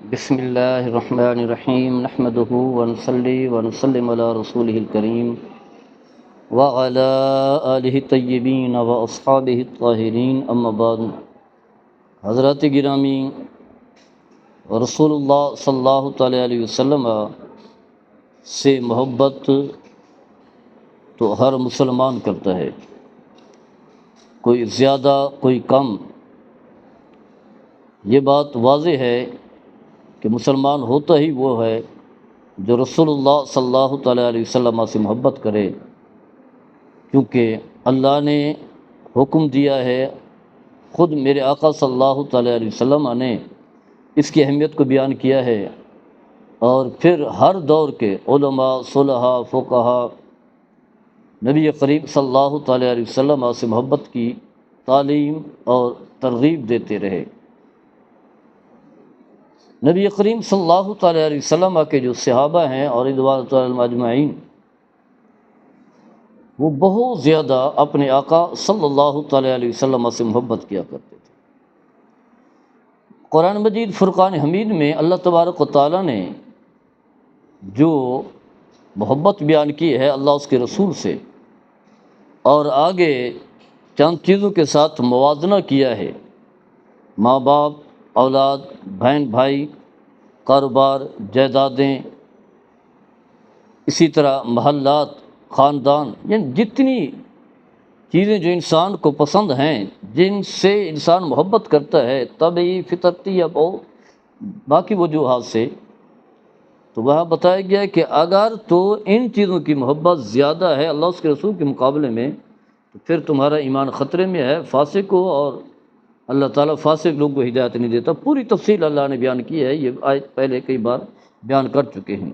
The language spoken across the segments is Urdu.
بسم اللہ الرحمن الرحیم نحمدہ ونصلی ونسلم علی رسولہ الکریم وعلی آلہ الطیبین واصحابہ الطاہرین اما بعد۔ حضرات گرامی، رسول اللہ صلی اللہ تعالیٰ علیہ وسلم سے محبت تو ہر مسلمان کرتا ہے، کوئی زیادہ کوئی کم۔ یہ بات واضح ہے کہ مسلمان ہوتا ہی وہ ہے جو رسول اللہ صلی اللہ تعالیٰ علیہ وسلم سے محبت کرے، کیونکہ اللہ نے حکم دیا ہے، خود میرے آقا صلی اللہ تعالیٰ علیہ وسلم نے اس کی اہمیت کو بیان کیا ہے، اور پھر ہر دور کے علماء، صلحاء، فقہاء نبی کریم صلی اللہ تعالیٰ علیہ وسلم سے محبت کی تعلیم اور ترغیب دیتے رہے۔ نبی کریم صلی اللہ تعالیٰ علیہ وسلم کے جو صحابہ ہیں اور رضوان اللہ علیہم اجمعین، وہ بہت زیادہ اپنے آقا صلی اللہ تعالیٰ علیہ وسلم سے محبت کیا کرتے تھے۔ قرآن مجید فرقان حمید میں اللہ تبارک و تعالیٰ نے جو محبت بیان کی ہے اللہ اس کے رسول سے، اور آگے چند چیزوں کے ساتھ موازنہ کیا ہے، ماں باپ، اولاد، بہن بھائی، کاروبار، جائیدادیں، اسی طرح محلات، خاندان، یعنی جتنی چیزیں جو انسان کو پسند ہیں، جن سے انسان محبت کرتا ہے طبعی، فطرتی یا باقی وجوہات سے، تو وہاں بتایا گیا کہ اگر تو ان چیزوں کی محبت زیادہ ہے اللہ اس کے رسول کے مقابلے میں، تو پھر تمہارا ایمان خطرے میں ہے، فاسق ہو، اور اللہ تعالیٰ فاسق لوگ کو ہدایت نہیں دیتا۔ پوری تفصیل اللہ نے بیان کی ہے، یہ آیت پہلے کئی بار بیان کر چکے ہیں۔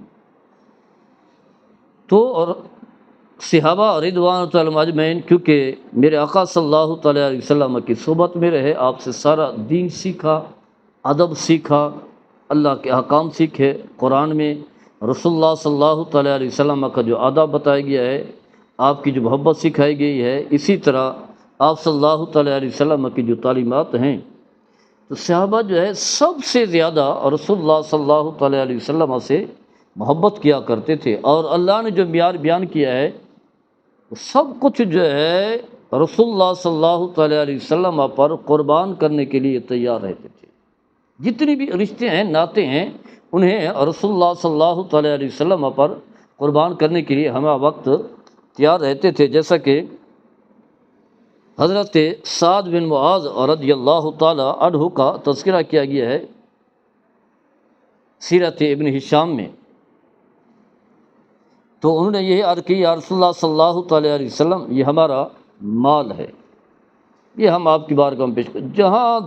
تو اور صحابہ رضوان اللہ علیہم اجمعین کیونکہ میرے آقا صلی اللہ تعالیٰ علیہ وسلم کی صحبت میں رہے، آپ سے سارا دین سیکھا، ادب سیکھا، اللہ کے احکام سیکھے، قرآن میں رسول اللہ صلی اللہ تعالیٰ علیہ وسلم کا جو آداب بتایا گیا ہے، آپ کی جو محبت سکھائی گئی ہے، اسی طرح آپ صلی اللہ تعالیٰ علیہ وسلم کی جو تعلیمات ہیں، تو صحابہ جو ہے سب سے زیادہ رسول اللہ صلی اللہ تعالیٰ علیہ وسلم سے محبت کیا کرتے تھے، اور اللہ نے جو معیار بیان کیا ہے وہ سب کچھ جو ہے رسول اللہ صلی اللہ تعالیٰ علیہ وسلم پر قربان کرنے کے لیے تیار رہتے تھے۔ جتنی بھی رشتے ہیں، ناطے ہیں، انہیں رسول اللہ صلی اللہ تعالیٰ علیہ وسلم پر قربان کرنے کے لیے ہمہ وقت تیار رہتے تھے، جیسا کہ حضرت سعد بن معاذ رضی اللہ تعالیٰ عنہ کا تذکرہ کیا گیا ہے سیرت ابن ہشام میں۔ تو انہوں نے یہ عرض کی، یا رسول اللہ صلی اللہ تعالیٰ علیہ وسلم، یہ ہمارا مال ہے، یہ ہم آپ کی بارگاہ میں پیش کریں، جہاں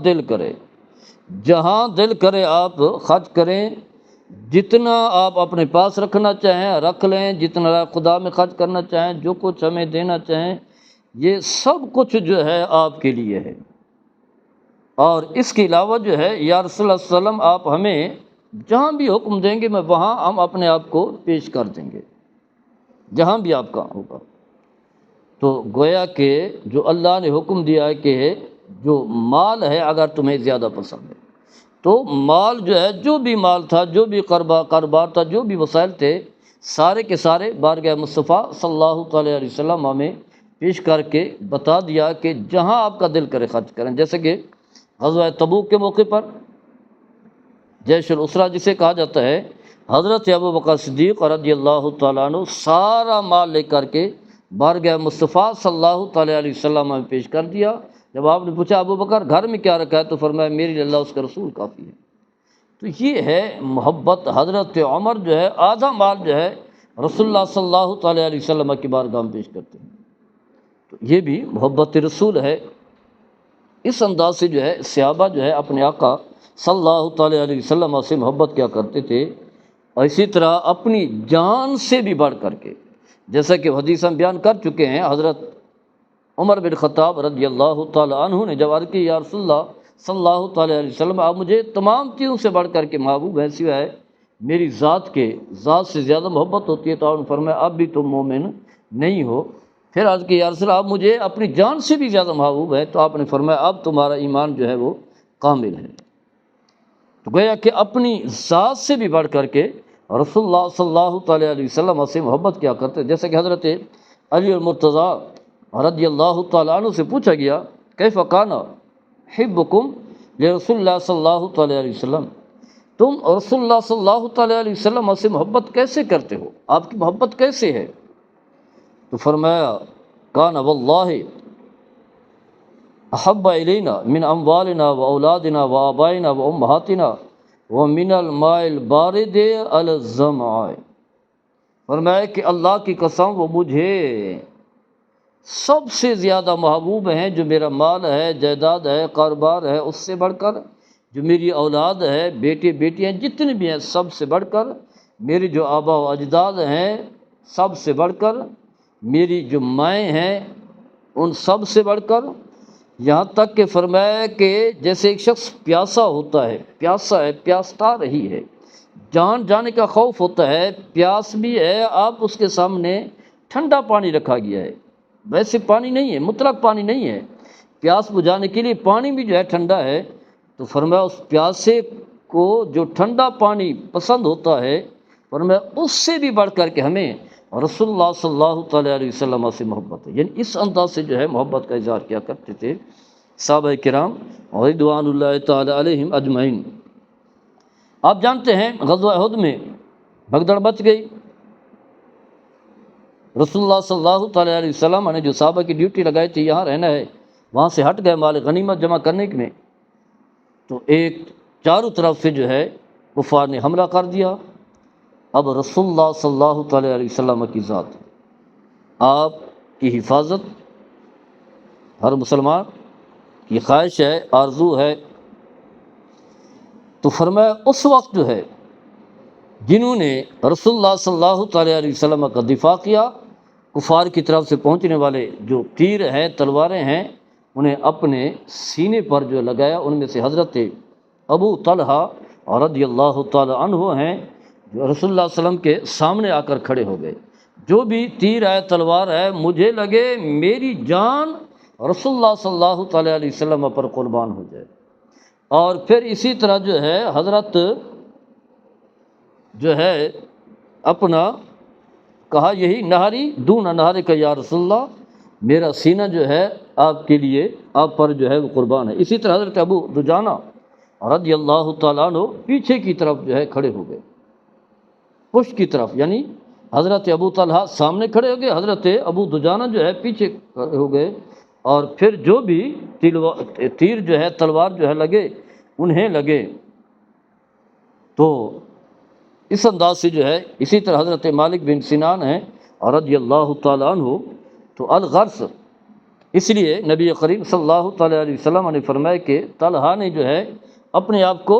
دل کرے آپ خرچ کریں، جتنا آپ اپنے پاس رکھنا چاہیں رکھ لیں، جتنا خدا میں خرچ کرنا چاہیں، جو کچھ ہمیں دینا چاہیں، یہ سب کچھ جو ہے آپ کے لیے ہے۔ اور اس کے علاوہ جو ہے یا رسول اللہ صلی اللہ علیہ وسلم، آپ ہمیں جہاں بھی حکم دیں گے میں وہاں ہم اپنے آپ کو پیش کر دیں گے، جہاں بھی آپ کا ہوگا۔ تو گویا کہ جو اللہ نے حکم دیا ہے کہ جو مال ہے اگر تمہیں زیادہ پسند ہے، تو مال جو ہے، جو بھی مال تھا، جو بھی کاروبار تھا، جو بھی وسائل تھے، سارے کے سارے بارگاہ مصطفیٰ صلی اللہ تعالیٰ علیہ وسلم ہمیں پیش کر کے بتا دیا کہ جہاں آپ کا دل کرے خرچ کریں۔ جیسے کہ غزوہ تبوک کے موقع پر جیش الاسرہ جسے کہا جاتا ہے، حضرت ابو بکر صدیق رضی اللہ تعالیٰ عنہ سارا مال لے کر کے بارگاہ مصطفیٰ صلی اللہ تعالیٰ علیہ وسلم میں پیش کر دیا۔ جب آپ نے پوچھا ابو بکر گھر میں کیا رکھا ہے، تو فرمایا میرے لیے اللہ اس کا رسول کافی ہے۔ تو یہ ہے محبت۔ حضرت عمر جو ہے آدھا مال جو ہے رسول اللہ صلی اللہ تعالیٰ علیہ وسلم کی بارگاہ میں پیش کرتے ہیں، تو یہ بھی محبت رسول ہے۔ اس انداز سے جو ہے صحابہ جو ہے اپنے آقا صلی اللہ تعالیٰ علیہ وسلم سے محبت کیا کرتے تھے، اور اسی طرح اپنی جان سے بھی بڑھ کر کے، جیسا کہ حدیث ہم بیان کر چکے ہیں، حضرت عمر بن خطاب رضی اللہ تعالیٰ عنہ نے جب عرض کی، یا رسول اللہ صلی اللہ تعالیٰ علیہ وسلم، آپ مجھے تمام چیزوں سے بڑھ کر کے محبوب ہیں، سوائے میری ذات سے زیادہ محبت ہوتی ہے، تو آپ نے فرمایا اب بھی تم مومن نہیں ہو۔ پھر عرض کی، یا رسول اللہ آپ مجھے اپنی جان سے بھی زیادہ محبوب ہے، تو آپ نے فرمایا اب تمہارا ایمان جو ہے وہ کامل ہے۔ تو گویا کہ اپنی ذات سے بھی بڑھ کر کے رسول اللہ صلی اللہ تعالیٰ علیہ وسلم سے محبت کیا کرتے، جیسے کہ حضرت علی المرتضیٰ رضی اللہ تعالیٰ عنہ سے پوچھا گیا کیف کان حبکم لرسول اللہ صلی اللہ تعالیٰ علیہ وسلم، تم رسول اللہ صلی اللہ تعالیٰ علیہ وسلم سے محبت کیسے کرتے ہو، آپ کی محبت کیسے ہے؟ تو فرمایا کان واللہ احب الینا من اموالنا و اولادنا و آبائنا و امہاتنا ومن الماء البارد علی الظمآ، فرمایا کہ اللہ کی قسم وہ مجھے سب سے زیادہ محبوب ہیں، جو میرا مال ہے، جائیداد ہے، کاروبار ہے، اس سے بڑھ کر جو میری اولاد ہے، بیٹے بیٹیاں جتنے بھی ہیں سب سے بڑھ کر، میری جو آبا و اجداد ہیں سب سے بڑھ کر، میری جو مائیں ہیں ان سب سے بڑھ کر، یہاں تک کہ فرمایا کہ جیسے ایک شخص پیاسا ہوتا ہے، پیاسا ہے، پیاس تا رہی ہے، جان جانے کا خوف ہوتا ہے، پیاس بھی ہے، آپ اس کے سامنے ٹھنڈا پانی رکھا گیا ہے، ویسے پانی نہیں ہے، مطلق پانی نہیں ہے، پیاس بجھانے کے لیے پانی بھی جو ہے ٹھنڈا ہے، تو فرمایا اس پیاسے کو جو ٹھنڈا پانی پسند ہوتا ہے، فرمایا اس سے بھی بڑھ کر کے ہمیں رسول اللہ صلی اللہ تعالیٰ علیہ وسلم سے محبت ہے، یعنی اس انداز سے جو ہے محبت کا اظہار کیا کرتے تھے صحابہ کرام رضوان اللہ تعالیٰ علیہم اجمعین۔ آپ جانتے ہیں غزوہ احد میں بھگدڑ مچ گئی، رسول اللہ صلی اللہ تعالیٰ علیہ وسلم نے جو صحابہ کی ڈیوٹی لگائی تھی یہاں رہنا ہے، وہاں سے ہٹ گئے مال غنیمت جمع کرنے میں، تو ایک چاروں طرف سے جو ہے کفار نے حملہ کر دیا۔ اب رسول اللہ صلی اللہ تعالیٰ علیہ وسلم کی ذات، آپ کی حفاظت ہر مسلمان کی خواہش ہے، آرزو ہے، تو فرمایا اس وقت جو ہے جنہوں نے رسول اللہ صلی اللہ تعالیٰ علیہ وسلم کا دفاع کیا، کفار کی طرف سے پہنچنے والے جو تیر ہیں، تلواریں ہیں، انہیں اپنے سینے پر جو لگایا، ان میں سے حضرت ابو طلحہ رضی اللہ تعالی عنہ ہیں، جو رسول اللہ صلی اللہ علیہ وسلم کے سامنے آ کر کھڑے ہو گئے، جو بھی تیر ہے، تلوار ہے، مجھے لگے میری جان رسول اللہ صلی اللہ تعالیٰ علیہ وسلم پر قربان ہو جائے۔ اور پھر اسی طرح جو ہے حضرت جو ہے اپنا کہا یہی نہاری دون نہاری کا یا رسول اللہ، میرا سینہ جو ہے آپ کے لیے، آپ پر جو ہے وہ قربان ہے۔ اسی طرح حضرت ابو دجانہ رضی اللہ تعالیٰ عنہ پیچھے کی طرف جو ہے کھڑے ہو گئے، پشت کی طرف، یعنی حضرت ابو طلحہ سامنے کھڑے ہو گئے، حضرت ابو دجانہ جو ہے پیچھے کھڑے ہو گئے، اور پھر جو بھی تیر جو ہے، تلوار جو ہے لگے، انہیں لگے۔ تو اس انداز سے جو ہے اسی طرح حضرت مالک بن سنان ہیں رضی اللہ تعالیٰ عنہ، تو الغرض اس لیے نبی کریم صلی اللہ تعالیٰ علیہ وسلم نے فرمایا کہ طلحہ نے جو ہے اپنے آپ کو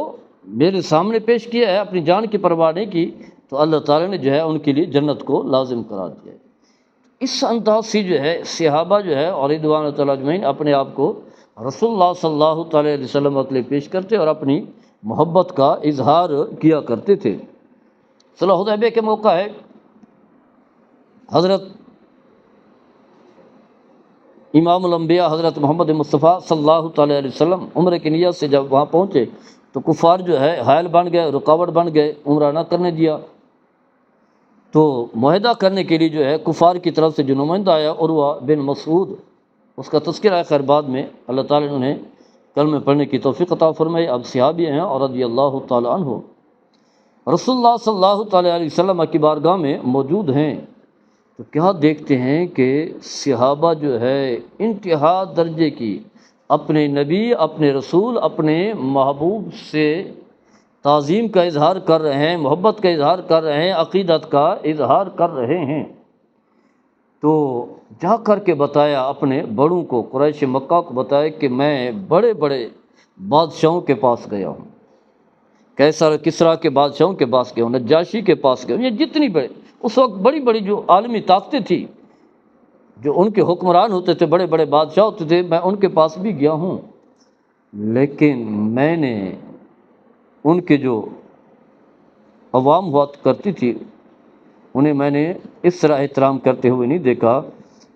میرے سامنے پیش کیا ہے، اپنی جان کی پرواہ نہیں کی، تو اللہ تعالیٰ نے جو ہے ان کے لیے جنت کو لازم قرار دیا ہے۔ اس انداز سے جو ہے صحابہ جو ہے اور رضوان تعالیٰ اجمعین اپنے آپ کو رسول اللہ صلی اللہ تعالیٰ علیہ وسلم کے لیے پیش کرتے اور اپنی محبت کا اظہار کیا کرتے تھے۔ صلح حدیبیہ کے موقع ہے، حضرت امام الانبیاء حضرت محمد مصطفیٰ صلی اللہ تعالیٰ علیہ وسلم عمرہ کی نیت سے جب وہاں پہنچے تو کفار جو ہے حائل بن گئے، رکاوٹ بن گئے، عمرہ نہ کرنے دیا۔ تو معاہدہ کرنے کے لیے جو ہے کفار کی طرف سے جو نمائندہ آیا عروہ بن مسعود، اس کا تذکرہ ہے، خیر بعد میں اللہ تعالیٰ نے انہیں کلمہ پڑھنے کی توفیق عطا فرمائی، اب صحابی ہیں اور رضی اللہ تعالیٰ عنہ رسول اللہ صلی اللہ تعالیٰ علیہ وسلم کی بارگاہ میں موجود ہیں۔ تو کیا دیکھتے ہیں کہ صحابہ جو ہے انتہا درجے کی اپنے نبی، اپنے رسول، اپنے محبوب سے تعظیم کا اظہار کر رہے ہیں، محبت کا اظہار کر رہے ہیں، عقیدت کا اظہار کر رہے ہیں۔ تو جا کر کے بتایا اپنے بڑوں کو، قریش مکہ کو بتایا کہ میں بڑے بڑے بادشاہوں کے پاس گیا ہوں، کیسر کسریٰ کے بادشاہوں کے پاس گیا ہوں، نجاشی کے پاس گیا ہوں، یہ جتنی بڑے اس وقت بڑی بڑی جو عالمی طاقتیں تھیں، جو ان کے حکمران ہوتے تھے، بڑے بڑے بادشاہ ہوتے تھے، میں ان کے پاس بھی گیا ہوں، لیکن میں نے ان کے جو عوام ہوا کرتی تھی انہیں میں نے اس طرح احترام کرتے ہوئے نہیں دیکھا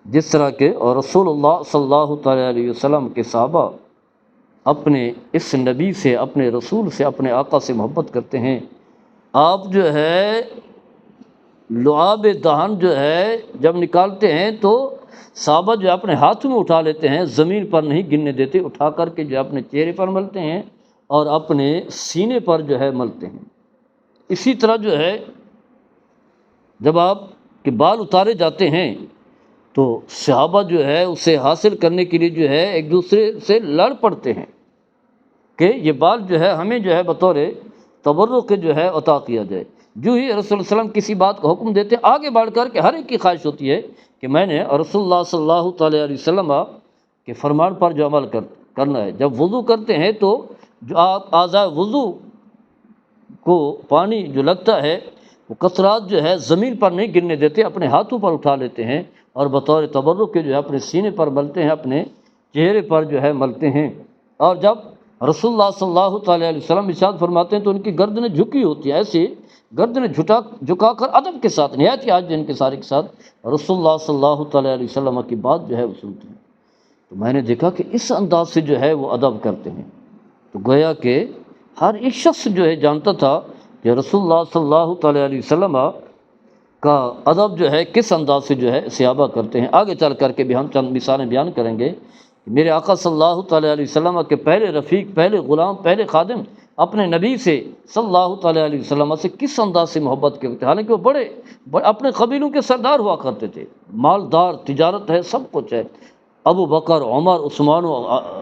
جس طرح کے اور رسول اللہ صلی اللہ تعالیٰ علیہ وسلم کے صحابہ اپنے اس نبی سے، اپنے رسول سے، اپنے آقا سے محبت کرتے ہیں۔ آپ جو ہے لعاب دہن جو ہے جب نکالتے ہیں تو صحابہ جو اپنے ہاتھوں میں اٹھا لیتے ہیں، زمین پر نہیں گرنے دیتے، اٹھا کر کے جو اپنے چہرے پر ملتے ہیں اور اپنے سینے پر جو ہے ملتے ہیں۔ اسی طرح جو ہے جب آپ کے بال اتارے جاتے ہیں تو صحابہ جو ہے اسے حاصل کرنے کے لیے جو ہے ایک دوسرے سے لڑ پڑتے ہیں کہ یہ بال جو ہے ہمیں جو ہے بطور تبرک کے جو ہے عطا کیا جائے۔ جو ہی رسول اللہ صلی اللہ علیہ وسلم کسی بات کا حکم دیتے ہیں، آگے بڑھ کر کے ہر ایک کی خواہش ہوتی ہے کہ میں نے رسول اللہ صلی اللہ تعالیٰ علیہ وسلم کے فرمان پر جو عمل کرنا ہے۔ جب وضو کرتے ہیں تو جو آپ اعضاء وضو کو پانی جو لگتا ہے وہ قطرات جو ہے زمین پر نہیں گرنے دیتے، اپنے ہاتھوں پر اٹھا لیتے ہیں اور بطور تبرک کے جو ہے اپنے سینے پر ملتے ہیں، اپنے چہرے پر جو ہے ملتے ہیں۔ اور جب رسول اللہ صلی اللہ تعالیٰ علیہ وسلم ارشاد فرماتے ہیں تو ان کی گردنیں جھکی ہوتی ہیں، ایسے گردنیں جھکا کر ادب کے ساتھ، نہایت عاجز ان کے سارے کے ساتھ رسول اللہ صلی اللہ تعالیٰ علیہ وسلم کی بات جو ہے وہ سنتے ہیں۔ تو میں نے دیکھا کہ اس انداز سے جو ہے وہ ادب کرتے ہیں، تو گویا کہ ہر ایک شخص جو ہے جانتا تھا کہ رسول اللہ صلی اللہ تعالیٰ علیہ وسلم کا ادب جو ہے کس انداز سے جو ہے صحابہ کرتے ہیں۔ آگے چل کر کے بھی ہم چند مثالیں بیان کریں گے۔ میرے آقا صلی اللہ تعالیٰ علیہ وسلم کے پہلے رفیق، پہلے غلام، پہلے خادم اپنے نبی سے صلی اللہ تعالیٰ علیہ وسلم سے کس انداز سے محبت کرتے تھے، حالانکہ وہ بڑے اپنے قبیلوں کے سردار ہوا کرتے تھے، مالدار، تجارت ہے، سب کچھ ہے۔ ابو بکر، عمر، عثمان و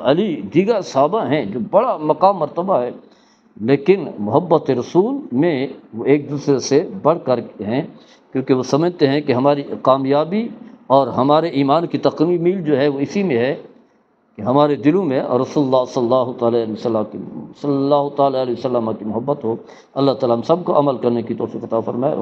علی دیگر صحابہ ہیں جو بڑا مقام مرتبہ ہے، لیکن محبت رسول میں وہ ایک دوسرے سے بڑھ کر ہیں، کیونکہ وہ سمجھتے ہیں کہ ہماری کامیابی اور ہمارے ایمان کی تکمیل جو ہے وہ اسی میں ہے کہ ہمارے دلوں میں رسول اللہ صلی اللہ تعالیٰ علیہ وسلم کی محبت ہو۔ اللہ تعالیٰ ہم سب کو عمل کرنے کی توفیق عطا فرمائے۔